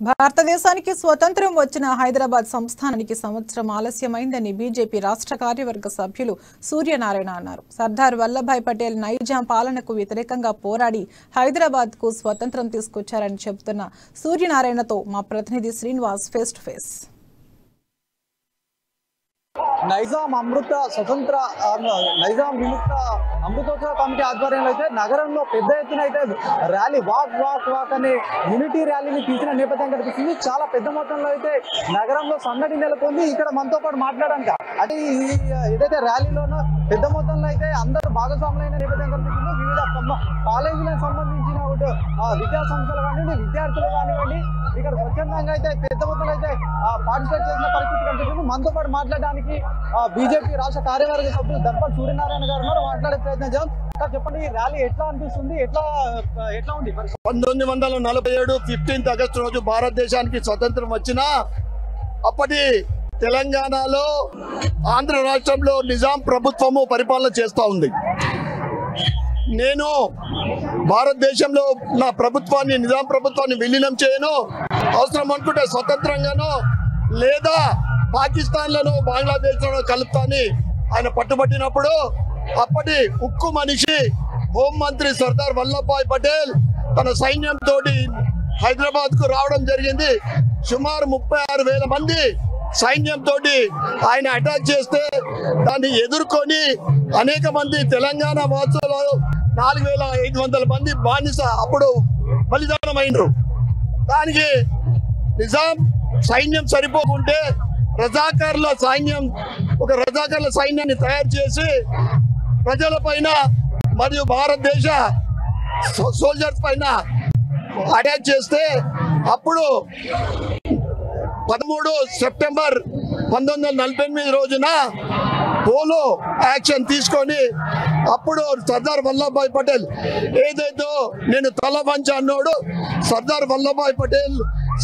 భారతదేశానికి స్వతంత్రం వచ్చిన హైదరాబాద్ సంస్థానానికి సంవత్సరం ఆలస్యమైందని బీజేపీ రాష్ట్ర కార్యవర్గ సభ్యులు సూర్యనారాయణ అన్నారు. సర్దార్ వల్లభాయ్ పటేల్ నైజాం పాలనకు వ్యతిరేకంగా పోరాడి హైదరాబాద్కు స్వతంత్రం తీసుకొచ్చారని చెబుతున్న సూర్యనారాయణతో మా ప్రతినిధి Srinivas face to face. Nizam విముక్త అమృతోత్సవ కమిటీ ఆధ్వర్యంలో అయితే నగరంలో పెద్ద ఎత్తున అయితే ర్యాలీ వాక్ అనే యూనిటీ ర్యాలీని తీసిన నేపథ్యం కనిపిస్తుంది. చాలా పెద్ద మొత్తంలో అయితే నగరంలో సందడి నెలకొంది. ఇక్కడ మనతో పాటు మాట్లాడడానికి అంటే ఏదైతే ర్యాలీలోనో పెద్ద మొత్తంలో అయితే అందరూ భాగస్వాములైన నేపథ్యం కనిపిస్తుంది. వివిధ కాలేజీలకు సంబంధించిన విద్యా సంస్థలు కానివ్వండి, విద్యార్థులు కానివ్వండి, ఇక్కడ స్వచ్ఛందంగా అయితే పెద్ద మొత్తంలో అయితే పార్టిసిపేట్ చేసిన పరిస్థితి కనిపిస్తుంది. మనతో పాటు మాట్లాడడానికి బీజేపీ రాష్ట్ర కార్యవర్గ సభ్యులు దర్పల్ సూర్యనారాయణ గారు ఉన్నారు. మాట్లాడే ప్రయత్నం చేద్దాం. చెప్పండి, ఈ ర్యాలీ ఎట్లా అనిపిస్తుంది, ఎట్లా ఉంది? 1947 15 ఆగస్టు రోజు భారతదేశానికి స్వతంత్రం వచ్చిన అప్పటి తెలంగాణలో ఆంధ్ర రాష్ట్రంలో నిజాం ప్రభుత్వము పరిపాలన చేస్తూ ఉంది. నేను భారతదేశంలో నా ప్రభుత్వాన్ని నిజాం ప్రభుత్వాన్ని విలీనం చేయను, అవసరం అనుకుంటే స్వతంత్రంగానో లేదా పాకిస్తాన్లను బంగ్లాదేశ్లో కలుపుతాని ఆయన పట్టుబట్టినప్పుడు అప్పటి ఉక్కు మనిషి హోంమంత్రి సర్దార్ వల్లభాయ్ పటేల్ తన సైన్యంతో హైదరాబాద్కు రావడం జరిగింది. సుమారు 36,000 మంది సైన్యంతో ఆయన అటాక్ చేస్తే దాన్ని ఎదుర్కొని అనేక మంది తెలంగాణ వాసులు 4,500 మంది బానిస అప్పుడు బలిదానమైనరు. దానికి నిజాం సైన్యం సరిపోకుంటే రజాకార్ల సైన్యాన్ని తయారు చేసి ప్రజల పైన మరియు భారతదేశ సోల్జర్స్ పైన అటాక్ చేస్తే అప్పుడు 13 సెప్టెంబర్ 1948 రోజున పోలో యాక్షన్ తీసుకొని అప్పుడు సర్దార్ వల్లభాయ్ పటేల్ ఏదైతే నేను తల వంచ అన్నాడు, సర్దార్ వల్లభాయ్ పటేల్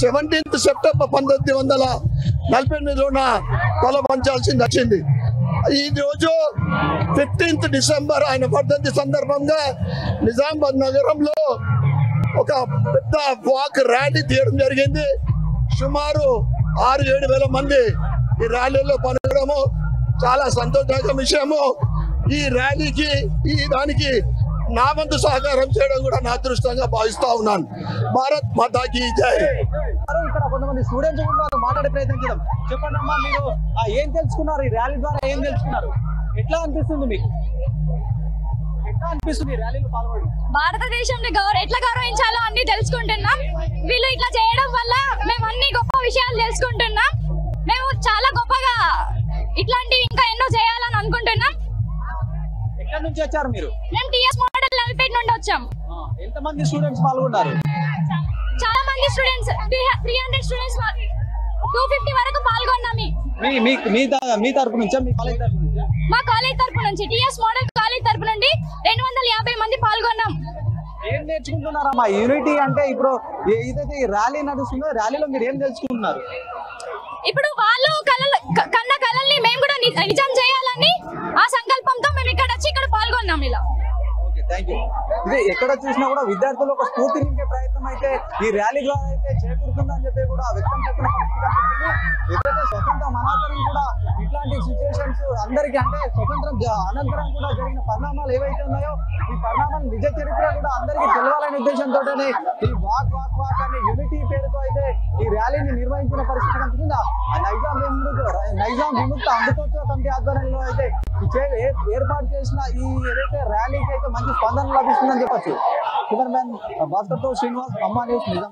17 సెప్టెంబర్ 1948 తల వంచాల్సింది వచ్చింది. ఈ రోజు 15 డిసెంబర్ ఆయన వర్ధంతి సందర్భంగా నిజామాబాద్ నగరంలో ఒక పెద్ద వాక్ ర్యాలీ తీయడం జరిగింది. సుమారు 6-7 వేల మంది ఈ ర్యాలీలో పాల్గొనడము చాలా సంతోషకర విషయము. ఈ ర్యాలీకి దానికి నా వంతు సహకారం చేయడం కూడా నా అదృష్టంగా భావిస్తా ఉన్నాను. భారత్ మాతాకి జై. ఇక్కడ కొంతమంది స్టూడెంట్స్ ఉన్నారు, మాట్లాడే ప్రయత్నం చేద్దాం. చెప్పండి అమ్మా, మీరు ఏం తెలుసుకున్నారు? ఈ ర్యాలీ ద్వారా ఏం తెలుసుకున్నారు? ఎట్లా అనిపిస్తుంది మీకు? ర్యాలీలో పాల్గొనడం భారతదేశంలో ఎట్లా గౌరవించాలో అన్ని తెలుసుకుంటున్నాం. వీళ్ళు ఇట్లా చేయడం వల్ల మేము అన్ని గొప్ప విషయాలు తెలుసుకుంటున్నాం. మేము చాలా గొప్పగా ఇట్లాంటివి ఇంకా ఎన్నో చేయాలని అనుకుంటున్నాం. ఎక్కడి నుంచి వచ్చారు మీరు? మేము టీఎస్ మోడల్ లలిపేట నుండి వచ్చాం. ఎంత మంది స్టూడెంట్స్ పాల్గొన్నారు? చాలా మంది స్టూడెంట్స్ 300 స్టూడెంట్స్ 250 వరకు పాల్గొన్నాం. మీ తరపు నుంచా, మీ కాలేజ్ తరపు నుంచా? మా కాలేజ్ తరపు నుంచి, టీఎస్ మోడల్ కాలేజ్ తరపు నుండి 250 మంది పాల్గొన్నాం. ఏం నేర్చుకుంటున్నారమ్మా? యూనిటీ అంటే ఇప్పుడు ఏదైతే ఈ ర్యాలీ నడుస్తుందో ర్యాలీలో మీరు ఏం తెలుసుకుంటున్నారు? ఇప్పుడు వాళ్ళు కన్న కళల్ని మేము కూడా నిజం చేయాలని ఆ సంకల్పంతో మేము ఇక్కడ వచ్చి ఇక్కడ పాల్గొన్నాం. ఇలా ఇది ఎక్కడ చూసినా కూడా విద్యార్థులు ఒక స్ఫూర్తి నింపే ప్రయత్నం అయితే ఈ ర్యాలీ ద్వారా అయితే చేకూరుతుందని చెప్పి కూడా వ్యక్తం చేస్తున్న ఎప్పుడైతే స్వతంత్రం అనంతరం కూడా ఇట్లాంటి సిచ్యువేషన్స్ అందరికీ అంటే స్వతంత్రం అనంతరం కూడా జరిగిన పరిణామాలు ఏవైతే ఉన్నాయో ఈ పరిణామాలు నిజ చరిత్ర కూడా అందరికీ తెలవాలనే ఉద్దేశంతో ఈ వాక్ అనే యూనిటీ పేరుతో అయితే ఈ ర్యాలీని నిర్వహించిన పరిస్థితి కనిపిస్తుంది. నైజాం విముక్త అమృతోత్సవ కమిటీ ఆధ్వర్యంలో అయితే ఏర్పాటు చేసిన ఈ ఏదైతే ర్యాలీకి అయితే మంచి స్పందన లభిస్తుందని చెప్పచ్చు. కెమెరామెన్ భాస్కర్తో శ్రీనివాస్, అమ్మా న్యూస్, నిజాం.